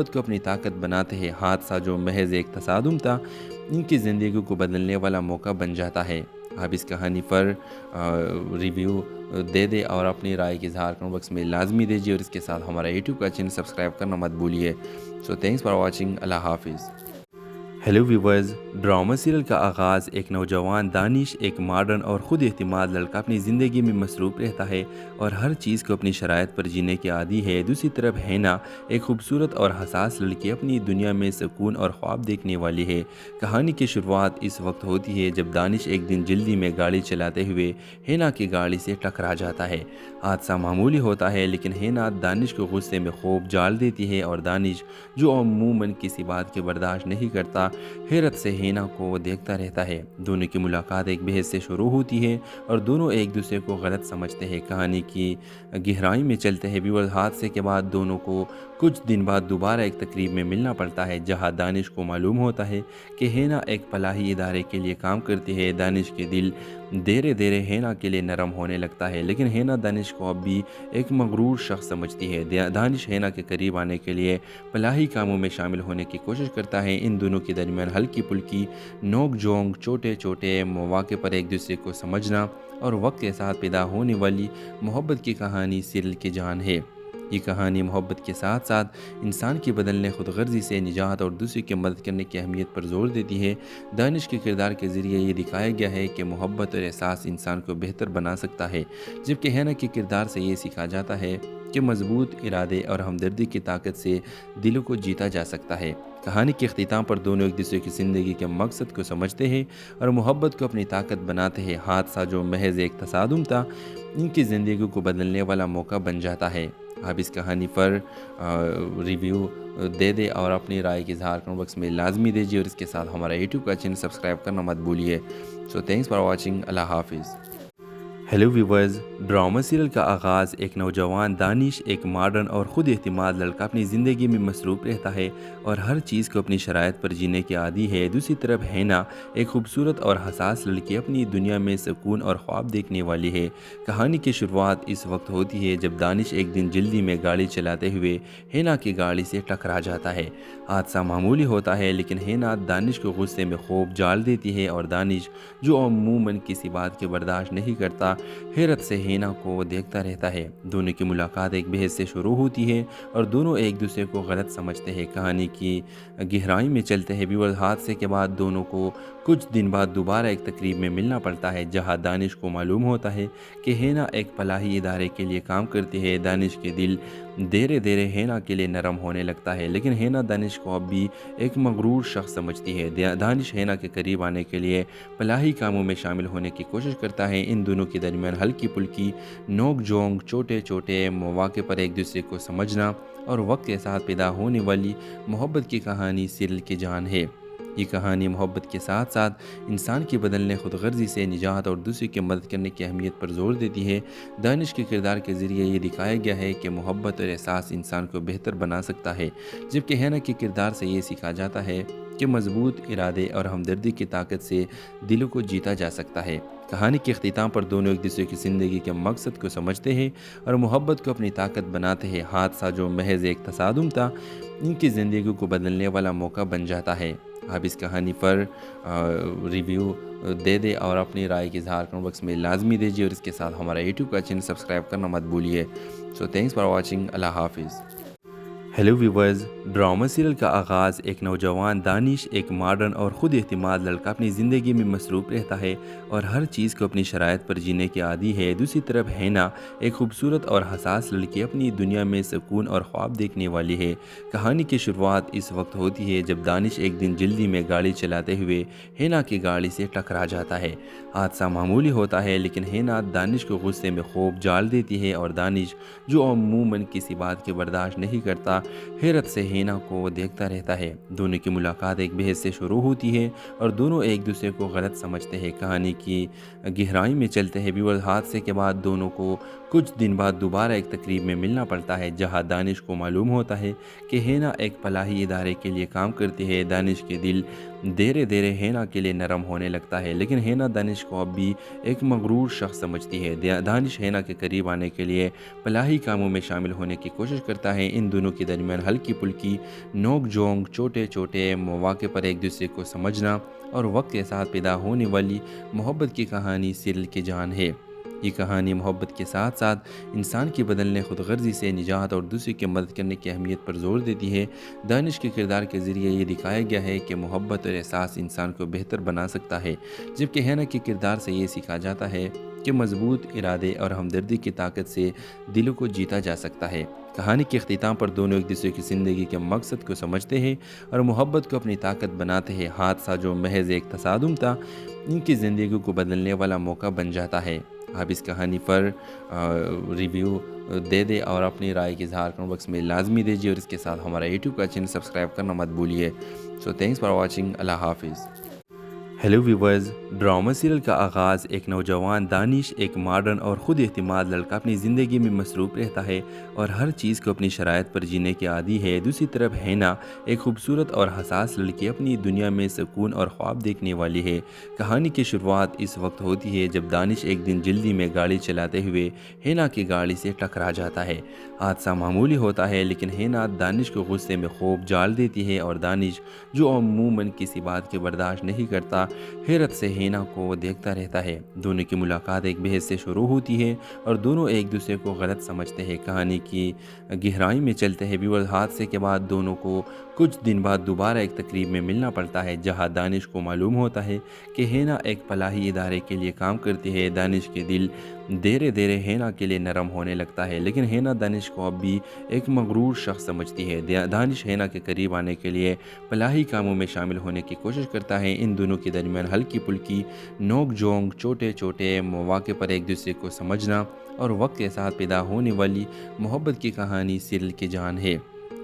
خود کو اپنی طاقت بناتے ہیں۔ حادثہ جو محض ایک تصادم تھا، ان کی زندگی کو بدلنے والا موقع بن جاتا ہے۔ آپ اس کہانی پر ریویو دے دیں اور اپنی رائے کی اظہار کمنٹ باکس میں لازمی دیجیے، اور اس کے ساتھ ہمارا یوٹیوب کا چینل سبسکرائب کرنا مت بھولیے۔ سو تھینکس فار واچنگ۔ اللہ حافظ۔ ہیلو ویورز، ڈرامہ سیریل کا آغاز ایک نوجوان دانش، ایک ماڈرن اور خود اعتماد لڑکا اپنی زندگی میں مصروف رہتا ہے اور ہر چیز کو اپنی شرائط پر جینے کے عادی ہے۔ دوسری طرف ہینا، ایک خوبصورت اور حساس لڑکی، اپنی دنیا میں سکون اور خواب دیکھنے والی ہے۔ کہانی کی شروعات اس وقت ہوتی ہے جب دانش ایک دن جلدی میں گاڑی چلاتے ہوئے ہینا کی گاڑی سے ٹکرا جاتا ہے۔ حادثہ معمولی ہوتا ہے، لیکن ہینا دانش کو غصے میں خوب جال دیتی ہے، اور دانش، جو عموماً کسی بات کی برداشت نہیں کرتا، حیرت سے ہینا کو دیکھتا رہتا ہے۔ دونوں کی ملاقات ایک بحث سے شروع ہوتی ہے اور دونوں ایک دوسرے کو غلط سمجھتے ہیں۔ کہانی کی گہرائی میں چلتے ہیں ویورز۔ حادثے کے بعد دونوں کو کچھ دن بعد دوبارہ ایک تقریب میں ملنا پڑتا ہے، جہاں دانش کو معلوم ہوتا ہے کہ ہینا ایک فلاحی ادارے کے لیے کام کرتی ہے۔ دانش کے دل دھیرے دھیرے ہینا کے لیے نرم ہونے لگتا ہے، لیکن ہینا دانش کو اب بھی ایک مغرور شخص سمجھتی ہے۔ دانش ہینا کے قریب آنے کے لیے فلاحی کاموں میں شامل ہونے کی کوشش کرتا ہے۔ ان دونوں کے درمیان ہلکی پھلکی نوک جھونک، چھوٹے چھوٹے مواقع پر ایک دوسرے کو سمجھنا اور وقت کے ساتھ پیدا ہونے والی محبت کی کہانی سیریل کی جان ہے۔ یہ کہانی محبت کے ساتھ ساتھ انسان کی بدلنے، خود غرضی سے نجات اور دوسرے کی مدد کرنے کی اہمیت پر زور دیتی ہے۔ دانش کے کردار کے ذریعے یہ دکھایا گیا ہے کہ محبت اور احساس انسان کو بہتر بنا سکتا ہے، جبکہ ہینا کے کردار سے یہ سیکھا جاتا ہے کہ مضبوط ارادے اور ہمدردی کی طاقت سے دلوں کو جیتا جا سکتا ہے۔ کہانی کے اختتام پر دونوں ایک دوسرے کی زندگی کے مقصد کو سمجھتے ہیں اور محبت کو اپنی طاقت بناتے ہیں۔ حادثہ جو محض ایک تصادم تھا، ان کی زندگی کو بدلنے والا موقع بن جاتا ہے۔ آپ اس کہانی پر ریویو دے دیں اور اپنی رائے کی اظہار کمنٹ باکس میں لازمی دیجیے، اور اس کے ساتھ ہمارا یوٹیوب کا چینل سبسکرائب کرنا مت بھولیے۔ سو تھینکس فار واچنگ۔ اللہ حافظ۔ ہیلو ویورز، ڈرامہ سیریل کا آغاز ایک نوجوان دانش، ایک ماڈرن اور خود اعتماد لڑکا اپنی زندگی میں مصروف رہتا ہے اور ہر چیز کو اپنی شرائط پر جینے کے عادی ہے۔ دوسری طرف ہینا، ایک خوبصورت اور حساس لڑکی، اپنی دنیا میں سکون اور خواب دیکھنے والی ہے۔ کہانی کی شروعات اس وقت ہوتی ہے جب دانش ایک دن جلدی میں گاڑی چلاتے ہوئے ہینا کی گاڑی سے ٹکرا جاتا ہے۔ حادثہ معمولی ہوتا ہے، لیکن ہینا دانش کو غصے میں خوب جال دیتی ہے، اور دانش، جو عموماً کسی بات کی برداشت نہیں کرتا، حیرت سے ہینا کو دیکھتا رہتا ہے۔ دونوں کی ملاقات ایک بحث سے شروع ہوتی ہے اور دونوں ایک دوسرے کو غلط سمجھتے ہیں۔ کہانی کی گہرائی میں چلتے ہیں ویورز۔ حادثے کے بعد دونوں کو کچھ دن بعد دوبارہ ایک تقریب میں ملنا پڑتا ہے، جہاں دانش کو معلوم ہوتا ہے کہ ہینا ایک فلاحی ادارے کے لیے کام کرتی ہے۔ دانش کے دل دھیرے دھیرے ہینا کے لیے نرم ہونے لگتا ہے، لیکن ہینا دانش کو اب بھی ایک مغرور شخص سمجھتی ہے۔ دانش ہینا کے قریب آنے کے لیے فلاحی کاموں میں شامل ہونے کی کوشش کرتا ہے۔ ان دونوں کے درمیان ہلکی پھلکی نوک جھونک، چھوٹے چھوٹے مواقع پر ایک دوسرے کو سمجھنا اور وقت کے ساتھ پیدا ہونے والی محبت کی کہانی سیریل کی جان ہے۔ یہ کہانی محبت کے ساتھ ساتھ انسان کی بدلنے، خود غرضی سے نجات اور دوسرے کی مدد کرنے کی اہمیت پر زور دیتی ہے۔ دانش کے کردار کے ذریعے یہ دکھایا گیا ہے کہ محبت اور احساس انسان کو بہتر بنا سکتا ہے، جبکہ ہینا کے کردار سے یہ سیکھا جاتا ہے کہ مضبوط ارادے اور ہمدردی کی طاقت سے دلوں کو جیتا جا سکتا ہے۔ کہانی کے اختتام پر دونوں ایک دوسرے کی زندگی کے مقصد کو سمجھتے ہیں اور محبت کو اپنی طاقت بناتے ہیں۔ حادثہ جو محض ایک تصادم تھا، ان کی زندگی کو بدلنے والا موقع بن جاتا ہے۔ آپ اس کہانی پر ریویو دے دیں اور اپنی رائے کی اظہار کمنٹ باکس میں لازمی دیجیے، اور اس کے ساتھ ہمارا یوٹیوب کا چینل سبسکرائب کرنا مت بھولیے۔ سو تھینکس فار واچنگ۔ اللہ حافظ۔ ہیلو ویورز، ڈرامہ سیریل کا آغاز ایک نوجوان دانش، ایک ماڈرن اور خود اعتماد لڑکا اپنی زندگی میں مصروف رہتا ہے اور ہر چیز کو اپنی شرائط پر جینے کے عادی ہے۔ دوسری طرف ہینا، ایک خوبصورت اور حساس لڑکی، اپنی دنیا میں سکون اور خواب دیکھنے والی ہے۔ کہانی کی شروعات اس وقت ہوتی ہے جب دانش ایک دن جلدی میں گاڑی چلاتے ہوئے ہینا کی گاڑی سے ٹکرا جاتا ہے۔ حادثہ معمولی ہوتا ہے، لیکن ہینا دانش کو غصے میں خوب جال دیتی ہے، اور دانش، جو عموماً کسی بات کی برداشت نہیں کرتا، حیرت سے ہینا کو دیکھتا رہتا ہے۔ دونوں کی ملاقات ایک بحث سے شروع ہوتی ہے اور دونوں ایک دوسرے کو غلط سمجھتے ہیں۔ کہانی کی گہرائی میں چلتے ہیں ویورز۔ حادثے کے بعد دونوں کو کچھ دن بعد دوبارہ ایک تقریب میں ملنا پڑتا ہے جہاں دانش کو معلوم ہوتا ہے کہ ہینا ایک فلاحی ادارے کے لیے کام کرتی ہے۔ دانش کے دل دھیرے دھیرے ہینا کے لیے نرم ہونے لگتا ہے، لیکن ہینا دانش کو اب بھی ایک مغرور شخص سمجھتی ہے۔ دانش ہینا کے قریب آنے کے لیے فلاحی کاموں میں شامل ہونے کی کوشش کرتا ہے۔ ان دونوں کے درمیان ہلکی پھلکی نوک جھونک، چھوٹے چھوٹے مواقع پر ایک دوسرے کو سمجھنا اور وقت کے ساتھ پیدا ہونے والی محبت کی کہانی سیریل کی جان ہے۔ یہ کہانی محبت کے ساتھ ساتھ انسان کی بدلنے، خود غرضی سے نجات اور دوسرے کی مدد کرنے کی اہمیت پر زور دیتی ہے۔ دانش کے کردار کے ذریعے یہ دکھایا گیا ہے کہ محبت اور احساس انسان کو بہتر بنا سکتا ہے، جبکہ ہینا کے کردار سے یہ سیکھا جاتا ہے کہ مضبوط ارادے اور ہمدردی کی طاقت سے دلوں کو جیتا جا سکتا ہے۔ کہانی کے اختتام پر دونوں ایک دوسرے کی زندگی کے مقصد کو سمجھتے ہیں اور محبت کو اپنی طاقت بناتے ہیں۔ حادثہ جو محض ایک تصادم تھا، ان کی زندگی کو بدلنے والا موقع بن جاتا ہے۔ آپ اس کہانی پر ریویو دے دیں اور اپنی رائے کی اظہار کمنٹ باکس میں لازمی دیجیے، اور اس کے ساتھ ہمارا یوٹیوب کا چینل سبسکرائب کرنا مت بھولیے۔ سو تھینکس فار واچنگ۔ اللہ حافظ۔ ہیلو ویورز، ڈرامہ سیریل کا آغاز ایک نوجوان دانش، ایک ماڈرن اور خود اعتماد لڑکا اپنی زندگی میں مصروف رہتا ہے اور ہر چیز کو اپنی شرائط پر جینے کے عادی ہے۔ دوسری طرف ہینا ایک خوبصورت اور حساس لڑکی اپنی دنیا میں سکون اور خواب دیکھنے والی ہے۔ کہانی کی شروعات اس وقت ہوتی ہے جب دانش ایک دن جلدی میں گاڑی چلاتے ہوئے ہینا کی گاڑی سے ٹکرا جاتا ہے۔ حادثہ معمولی ہوتا ہے، لیکن ہینا دانش کو غصے میں خوب جال دیتی ہے، اور دانش جو عموماً کسی بات کے برداشت نہیں کرتا، حیرت سے ہینا کو دیکھتا رہتا ہے۔ دونوں کی ملاقات ایک بحث سے شروع ہوتی ہے اور دونوں ایک دوسرے کو غلط سمجھتے ہیں۔ کہانی کی گہرائی میں چلتے ہیں ویورز۔ حادثے کے بعد دونوں کو کچھ دن بعد دوبارہ ایک تقریب میں ملنا پڑتا ہے جہاں دانش کو معلوم ہوتا ہے کہ ہینا ایک فلاحی ادارے کے لیے کام کرتی ہے۔ دانش کے دل دھیرے دھیرے ہینا کے لیے نرم ہونے لگتا ہے، لیکن ہینا دانش کو اب بھی ایک مغرور شخص سمجھتی ہے۔ دانش ہینا کے قریب آنے کے لیے فلاحی کاموں میں شامل ہونے کی کوشش کرتا ہے۔ ان دونوں کے درمیان ہلکی پھلکی نوک جھونک، چھوٹے چھوٹے مواقع پر ایک دوسرے کو سمجھنا اور وقت کے ساتھ پیدا ہونے والی محبت کی کہانی سیریل کی جان ہے۔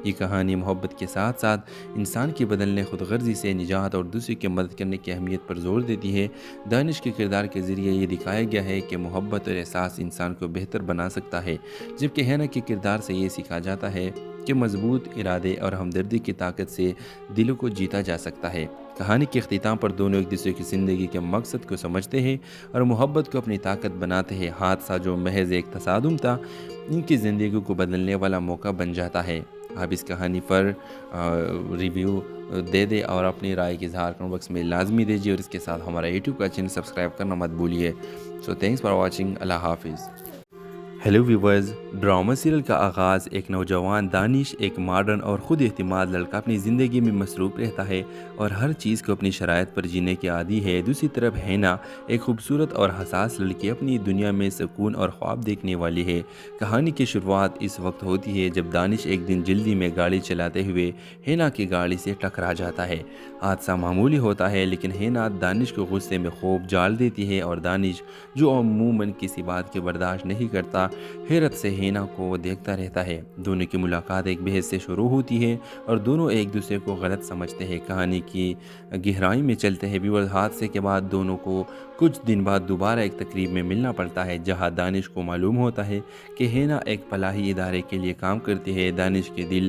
یہ کہانی محبت کے ساتھ ساتھ انسان کی بدلنے، خود غرضی سے نجات اور دوسرے کی مدد کرنے کی اہمیت پر زور دیتی ہے۔ دانش کے کردار کے ذریعے یہ دکھایا گیا ہے کہ محبت اور احساس انسان کو بہتر بنا سکتا ہے، جبکہ ہینا کے کردار سے یہ سیکھا جاتا ہے کہ مضبوط ارادے اور ہمدردی کی طاقت سے دلوں کو جیتا جا سکتا ہے۔ کہانی کے اختتام پر دونوں ایک دوسرے کی زندگی کے مقصد کو سمجھتے ہیں اور محبت کو اپنی طاقت بناتے ہیں۔ حادثہ جو محض ایک تصادم تھا، ان کی زندگی کو بدلنے والا موقع بن جاتا ہے۔ آپ اس کہانی پر ریویو دے دیں اور اپنی رائے کی اظہار کمنٹ باکس میں لازمی دیجیے، اور اس کے ساتھ ہمارا یوٹیوب کا چینل سبسکرائب کرنا مت بھولیے۔ سو تھینکس فار واچنگ۔ اللہ حافظ۔ ہیلو ویورز، ڈرامہ سیریل کا آغاز ایک نوجوان دانش، ایک ماڈرن اور خود اعتماد لڑکا اپنی زندگی میں مصروف رہتا ہے اور ہر چیز کو اپنی شرائط پر جینے کے عادی ہے۔ دوسری طرف ہینا ایک خوبصورت اور حساس لڑکی اپنی دنیا میں سکون اور خواب دیکھنے والی ہے۔ کہانی کی شروعات اس وقت ہوتی ہے جب دانش ایک دن جلدی میں گاڑی چلاتے ہوئے ہینا کی گاڑی سے ٹکرا جاتا ہے۔ حادثہ معمولی ہوتا ہے، لیکن ہینا دانش کو غصے میں خوب جال دیتی ہے، اور دانش جو عموماً کسی بات کے برداشت نہیں کرتا، حیرت سے ہینا کو دیکھتا رہتا ہے۔ دونوں کی ملاقات ایک بحث سے شروع ہوتی ہے اور دونوں ایک دوسرے کو غلط سمجھتے ہیں۔ کہانی کی گہرائی میں چلتے ہیں ویورز۔ حادثے کے بعد دونوں کو کچھ دن بعد دوبارہ ایک تقریب میں ملنا پڑتا ہے جہاں دانش کو معلوم ہوتا ہے کہ ہینا ایک فلاحی ادارے کے لیے کام کرتی ہے۔ دانش کے دل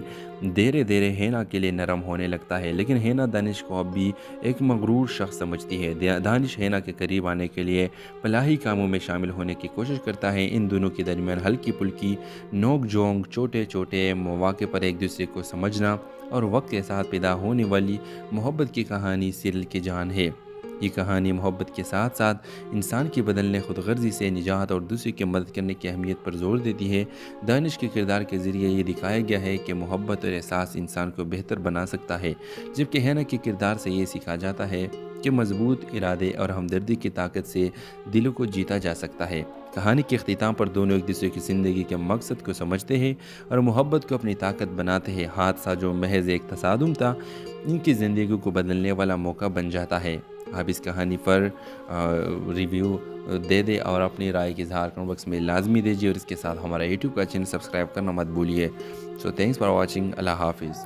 دھیرے دھیرے ہینا کے لیے نرم ہونے لگتا ہے، لیکن ہینا دانش کو اب بھی ایک مغرور شخص سمجھتی ہے۔ دانش ہینا کے قریب آنے کے لیے فلاحی کاموں میں شامل ہونے کی کوشش کرتا ہے۔ ان دونوں کے درمیان ہلکی پھلکی نوک جھونک، چھوٹے چھوٹے مواقع پر ایک دوسرے کو سمجھنا اور وقت کے ساتھ پیدا ہونے والی محبت کی کہانی سیریل کی جان ہے۔ یہ کہانی محبت کے ساتھ ساتھ انسان کی بدلنے، خود غرضی سے نجات اور دوسرے کی مدد کرنے کی اہمیت پر زور دیتی ہے۔ دانش کے کردار کے ذریعے یہ دکھایا گیا ہے کہ محبت اور احساس انسان کو بہتر بنا سکتا ہے، جبکہ ہینا کے کردار سے یہ سیکھا جاتا ہے کہ مضبوط ارادے اور ہمدردی کی طاقت سے دلوں کو جیتا جا سکتا ہے۔ کہانی کے اختتام پر دونوں ایک دوسرے کی زندگی کے مقصد کو سمجھتے ہیں اور محبت کو اپنی طاقت بناتے ہیں۔ حادثہ جو محض ایک تصادم تھا، ان کی زندگی کو بدلنے والا موقع بن جاتا ہے۔ آپ اس کہانی پر ریویو دے دیں اور اپنی رائے کی اظہار کمنٹ باکس میں لازمی دیجیے، اور اس کے ساتھ ہمارا یوٹیوب کا چینل سبسکرائب کرنا مت بھولیے۔ سو تھینکس فار واچنگ۔ اللہ حافظ۔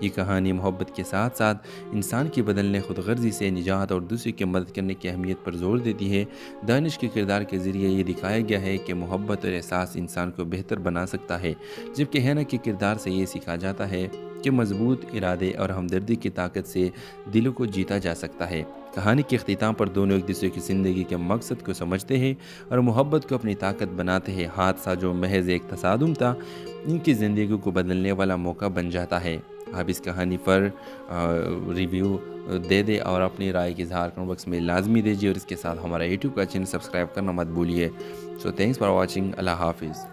یہ کہانی محبت کے ساتھ ساتھ انسان کی بدلنے خود غرضی سے نجات اور دوسرے کی مدد کرنے کی اہمیت پر زور دیتی ہے۔ دانش کے کردار کے ذریعے یہ دکھایا گیا ہے کہ محبت اور احساس انسان کو بہتر بنا سکتا ہے، جبکہ ہینا کے کردار سے یہ سیکھا جاتا ہے کہ مضبوط ارادے اور ہمدردی کی طاقت سے دلوں کو جیتا جا سکتا ہے۔ کہانی کے اختتام پر دونوں ایک دوسرے کی زندگی کے مقصد کو سمجھتے ہیں اور محبت کو اپنی طاقت بناتے ہیں۔ حادثہ جو محض ایک تصادم تھا، ان کی زندگی کو بدلنے والا موقع بن جاتا ہے۔ آپ اس کہانی پر ریویو دے دیں اور اپنی رائے کی اظہار کمنٹ باکس میں لازمی دیجیے، اور اس کے ساتھ ہمارا یوٹیوب کا چینل سبسکرائب کرنا مت بھولیے۔ سو تھینکس فار واچنگ۔ اللہ حافظ۔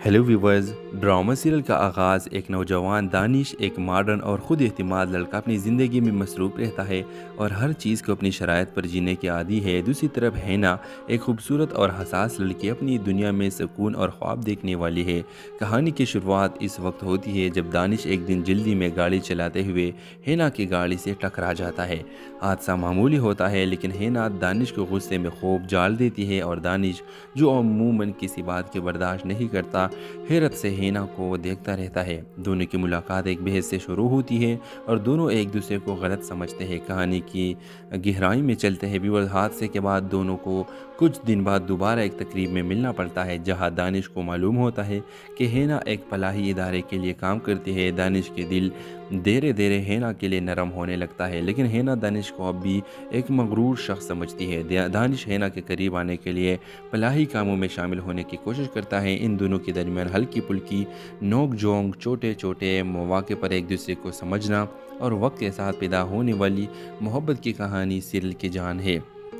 ہیلو ویورز، ڈرامہ سیریل کا آغاز ایک نوجوان دانش، ایک ماڈرن اور خود اعتماد لڑکا اپنی زندگی میں مصروف رہتا ہے اور ہر چیز کو اپنی شرائط پر جینے کے عادی ہے۔ دوسری طرف ہینا ایک خوبصورت اور حساس لڑکی اپنی دنیا میں سکون اور خواب دیکھنے والی ہے۔ کہانی کی شروعات اس وقت ہوتی ہے جب دانش ایک دن جلدی میں گاڑی چلاتے ہوئے ہینا کی گاڑی سے ٹکرا جاتا ہے۔ حادثہ معمولی ہوتا ہے لیکن ہینا دانش کو غصے میں خوب جال دیتی ہے، اور دانش جو عموماً کسی بات کے برداشت نہیں کرتا، حیرت سے ہینا کو دیکھتا رہتا ہے۔ دونوں کی ملاقات ایک بحث سے شروع ہوتی ہے اور دونوں ایک دوسرے کو غلط سمجھتے ہیں۔ کہانی کی گہرائی میں چلتے ہیں ویورز۔ حادثے کے بعد دونوں کو کچھ دن بعد دوبارہ ایک تقریب میں ملنا پڑتا ہے، جہاں دانش کو معلوم ہوتا ہے کہ ہینا ایک فلاحی ادارے کے لیے کام کرتی ہے۔ دانش کے دل دھیرے دھیرے ہینا کے لیے نرم ہونے لگتا ہے، لیکن ہینا دانش کو اب بھی ایک مغرور شخص سمجھتی ہے۔ دانش ہینا کے قریب آنے کے لیے فلاحی کاموں میں شامل ہونے کی کوشش کرتا ہے۔ ان دونوں کے درمیان ہلکی پھلکی نوک جھونک، چھوٹے چھوٹے مواقع پر ایک دوسرے کو سمجھنا اور وقت کے ساتھ پیدا ہونے والی محبت کی کہانی سیریل کی جان ہے۔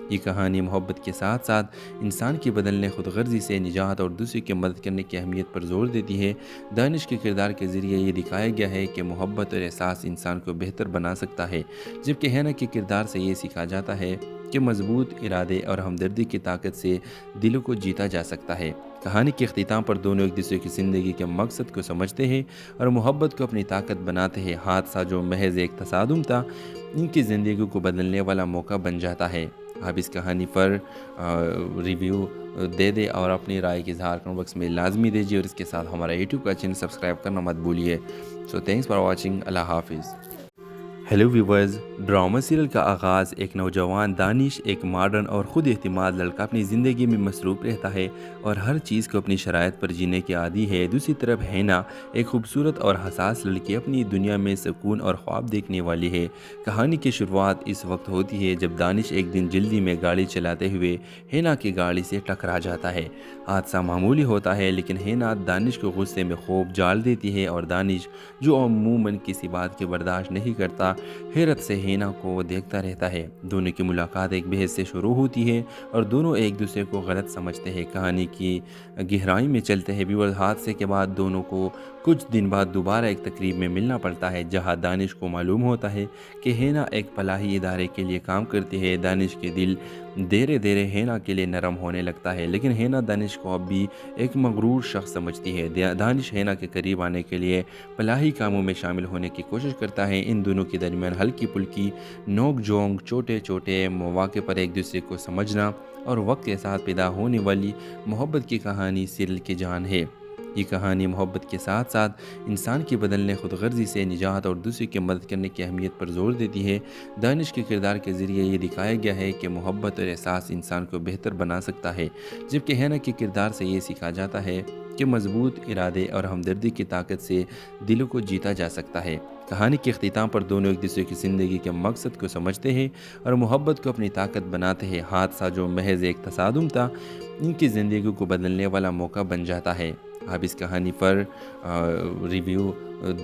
یہ کہانی محبت کے ساتھ ساتھ انسان کی بدلنے خود غرضی سے نجات اور دوسرے کی مدد کرنے کی اہمیت پر زور دیتی ہے۔ دانش کے کردار کے ذریعے یہ دکھایا گیا ہے کہ محبت اور احساس انسان کو بہتر بنا سکتا ہے، جبکہ ہینا کے کردار سے یہ سیکھا جاتا ہے کہ مضبوط ارادے اور ہمدردی کی طاقت سے دلوں کو جیتا جا سکتا ہے۔ کہانی کے اختتام پر دونوں ایک دوسرے کی زندگی کے مقصد کو سمجھتے ہیں اور محبت کو اپنی طاقت بناتے ہیں۔ حادثہ جو محض ایک تصادم تھا، ان کی زندگی کو بدلنے والا موقع بن جاتا ہے۔ آپ اس کہانی پر ریویو دے دیں اور اپنی رائے کی اظہار کمنٹ باکس میں لازمی دیجیے، اور اس کے ساتھ ہمارا یوٹیوب کا چینل سبسکرائب کرنا مت بھولیے۔ سو تھینکس فار واچنگ۔ اللہ حافظ۔ ہیلو ویورز، ڈرامہ سیریل کا آغاز ایک نوجوان دانش، ایک ماڈرن اور خود اعتماد لڑکا اپنی زندگی میں مصروف رہتا ہے اور ہر چیز کو اپنی شرائط پر جینے کے عادی ہے۔ دوسری طرف ہینا ایک خوبصورت اور حساس لڑکی اپنی دنیا میں سکون اور خواب دیکھنے والی ہے۔ کہانی کی شروعات اس وقت ہوتی ہے جب دانش ایک دن جلدی میں گاڑی چلاتے ہوئے ہینا کی گاڑی سے ٹکرا جاتا ہے۔ حادثہ معمولی ہوتا ہے لیکن ہینا دانش کو غصے میں خوب جال دیتی ہے، اور دانش جو عموماً کسی بات کے برداشت نہیں کرتا، حیرت سے ہینا کو دیکھتا رہتا ہے۔ دونوں کی ملاقات ایک بحث سے شروع ہوتی ہے اور دونوں ایک دوسرے کو غلط سمجھتے ہیں۔ کہانی کی گہرائی میں چلتے ہیں ویورز۔ حادثے کے بعد دونوں کو کچھ دن بعد دوبارہ ایک تقریب میں ملنا پڑتا ہے، جہاں دانش کو معلوم ہوتا ہے کہ ہینا ایک فلاحی ادارے کے لیے کام کرتی ہے۔ دانش کے دل دھیرے دھیرے ہینا کے لیے نرم ہونے لگتا ہے، لیکن ہینا دانش کو اب بھی ایک مغرور شخص سمجھتی ہے۔ دانش ہینا کے قریب آنے کے لیے فلاحی کاموں میں شامل ہونے کی کوشش کرتا ہے۔ ان دونوں کے درمیان ہلکی پھلکی نوک جھونک، چھوٹے چھوٹے مواقع پر ایک دوسرے کو سمجھنا اور وقت کے ساتھ پیدا ہونے والی محبت کی کہانی سیریل کی جان ہے۔ یہ کہانی محبت کے ساتھ ساتھ انسان کی بدلنے خود غرضی سے نجات اور دوسرے کی مدد کرنے کی اہمیت پر زور دیتی ہے۔ دانش کے کردار کے ذریعے یہ دکھایا گیا ہے کہ محبت اور احساس انسان کو بہتر بنا سکتا ہے، جبکہ ہینا کے کردار سے یہ سیکھا جاتا ہے کہ مضبوط ارادے اور ہمدردی کی طاقت سے دلوں کو جیتا جا سکتا ہے۔ کہانی کے اختتام پر دونوں ایک دوسرے کی زندگی کے مقصد کو سمجھتے ہیں اور محبت کو اپنی طاقت بناتے ہیں۔ حادثہ جو محض ایک تصادم تھا، ان کی زندگی کو بدلنے والا موقع بن جاتا ہے۔ آپ اس کہانی پر ریویو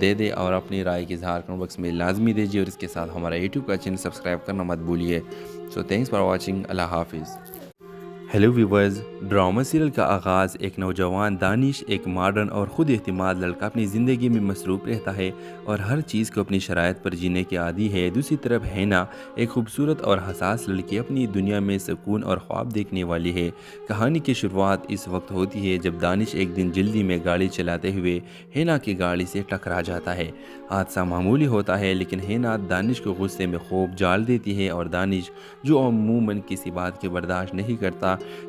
دے دیں اور اپنی رائے کی اظہار کمنٹ باکس میں لازمی دیجیے، اور اس کے ساتھ ہمارا یوٹیوب کا چینل سبسکرائب کرنا مت بھولیے۔ سو تھینکس فار واچنگ۔ اللہ حافظ۔ ہیلو ویورز، ڈرامہ سیریل کا آغاز ایک نوجوان دانش، ایک ماڈرن اور خود اعتماد لڑکا اپنی زندگی میں مصروف رہتا ہے اور ہر چیز کو اپنی شرائط پر جینے کے عادی ہے۔ دوسری طرف ہینا ایک خوبصورت اور حساس لڑکی اپنی دنیا میں سکون اور خواب دیکھنے والی ہے۔ کہانی کی شروعات اس وقت ہوتی ہے جب دانش ایک دن جلدی میں گاڑی چلاتے ہوئے ہینا کی گاڑی سے ٹکرا جاتا ہے۔ حادثہ معمولی ہوتا ہے لیکن ہینا دانش کو غصے میں خوب جال دیتی ہے، اور دانش جو عموماً کسی بات کے برداشت نہیں کرتا،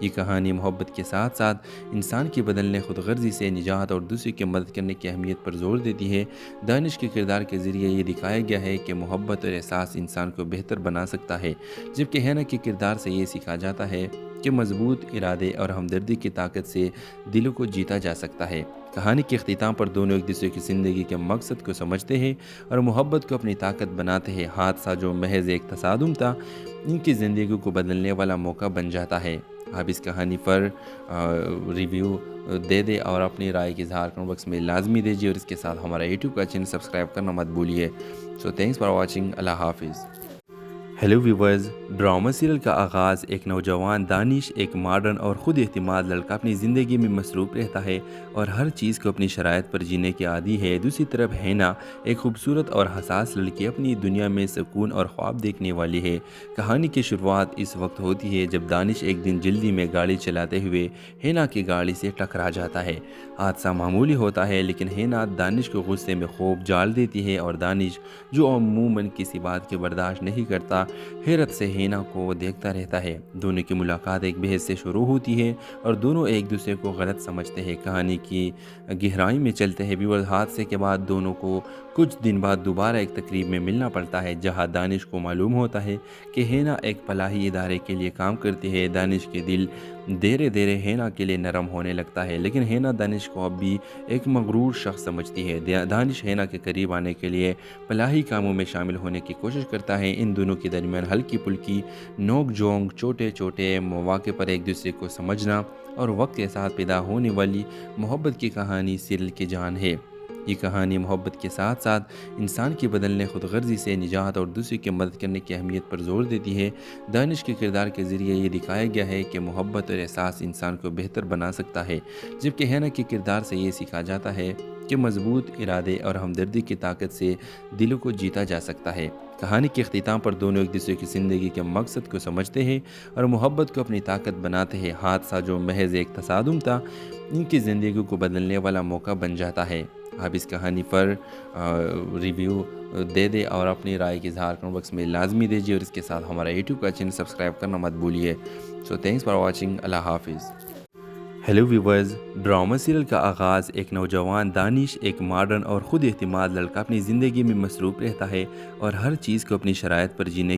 یہ کہانی محبت کے ساتھ ساتھ انسان کی بدلنے خود غرضی سے نجات اور دوسرے کی مدد کرنے کی اہمیت پر زور دیتی ہے۔ دانش کے کردار کے ذریعے یہ دکھایا گیا ہے کہ محبت اور احساس انسان کو بہتر بنا سکتا ہے، جبکہ ہینا کے کردار سے یہ سیکھا جاتا ہے کہ مضبوط ارادے اور ہمدردی کی طاقت سے دلوں کو جیتا جا سکتا ہے۔ کہانی کے اختتام پر دونوں ایک دوسرے کی زندگی کے مقصد کو سمجھتے ہیں اور محبت کو اپنی طاقت بناتے ہیں۔ حادثہ جو محض ایک تصادم تھا، ان کی زندگی کو بدلنے والا موقع بن جاتا ہے۔ آپ اس کہانی پر ریویو دے دیں اور اپنی رائے کی اظہار کمنٹ باکس میں لازمی دیجیے، اور اس کے ساتھ ہمارا یوٹیوب کا چینل سبسکرائب کرنا مت بھولیے۔ سو تھینکس فار واچنگ۔ اللہ حافظ۔ ہیلو ویورز، ڈرامہ سیریل کا آغاز ایک نوجوان دانش، ایک ماڈرن اور خود اعتماد لڑکا اپنی زندگی میں مصروف رہتا ہے اور ہر چیز کو اپنی شرائط پر جینے کے عادی ہے۔ دوسری طرف ہینا ایک خوبصورت اور حساس لڑکی اپنی دنیا میں سکون اور خواب دیکھنے والی ہے۔ کہانی کی شروعات اس وقت ہوتی ہے جب دانش ایک دن جلدی میں گاڑی چلاتے ہوئے ہینا کی گاڑی سے ٹکرا جاتا ہے۔ حادثہ معمولی ہوتا ہے لیکن ہینا دانش کو غصے میں خوب جال دیتی ہے، اور دانش جو عموماً کسی بات کی برداشت نہیں کرتا، حیرت سے ہینا کو دیکھتا رہتا ہے۔ دونوں کی ملاقات ایک بحث سے شروع ہوتی ہے اور دونوں ایک دوسرے کو غلط سمجھتے ہیں۔ کہانی کی گہرائی میں چلتے ہیں ویورز۔ حادثے کے بعد دونوں کو کچھ دن بعد دوبارہ ایک تقریب میں ملنا پڑتا ہے، جہاں دانش کو معلوم ہوتا ہے کہ ہینا ایک فلاحی ادارے کے لیے کام کرتی ہے۔ دانش کے دل دھیرے دھیرے ہینا کے لیے نرم ہونے لگتا ہے، لیکن ہینا دانش کو اب بھی ایک مغرور شخص سمجھتی ہے۔ دانش ہینا کے قریب آنے کے لیے فلاحی کاموں میں شامل ہونے کی کوشش کرتا ہے۔ ان دونوں کے درمیان ہلکی پھلکی نوک جھونک، چھوٹے چھوٹے مواقع پر ایک دوسرے کو سمجھنا اور وقت کے ساتھ پیدا ہونے والی محبت کی کہانی سیریل کی جان ہے۔ یہ کہانی محبت کے ساتھ ساتھ انسان کی بدلنے خود غرضی سے نجات اور دوسرے کی مدد کرنے کی اہمیت پر زور دیتی ہے۔ دانش کے کردار کے ذریعے یہ دکھایا گیا ہے کہ محبت اور احساس انسان کو بہتر بنا سکتا ہے، جبکہ ہینا کے کردار سے یہ سیکھا جاتا ہے کہ مضبوط ارادے اور ہمدردی کی طاقت سے دلوں کو جیتا جا سکتا ہے۔ کہانی کے اختتام پر دونوں ایک دوسرے کی زندگی کے مقصد کو سمجھتے ہیں اور محبت کو اپنی طاقت بناتے ہیں۔ حادثہ جو محض ایک تصادم تھا، ان کی زندگی کو بدلنے والا موقع بن جاتا ہے۔ آپ اس کہانی پر ریویو دے دیں اور اپنی رائے کی اظہار کمنٹ باکس میں لازمی دیجیے، اور اس کے ساتھ ہمارا یوٹیوب کا چینل سبسکرائب کرنا مت بھولیے۔ سو تھینکس فار واچنگ۔ اللہ حافظ۔ ہیلو ویورز، ڈرامہ سیریل کا آغاز ایک نوجوان دانش، ایک ماڈرن اور خود اعتماد لڑکا اپنی زندگی میں مصروف رہتا ہے اور ہر چیز کو اپنی شرائط پر جینے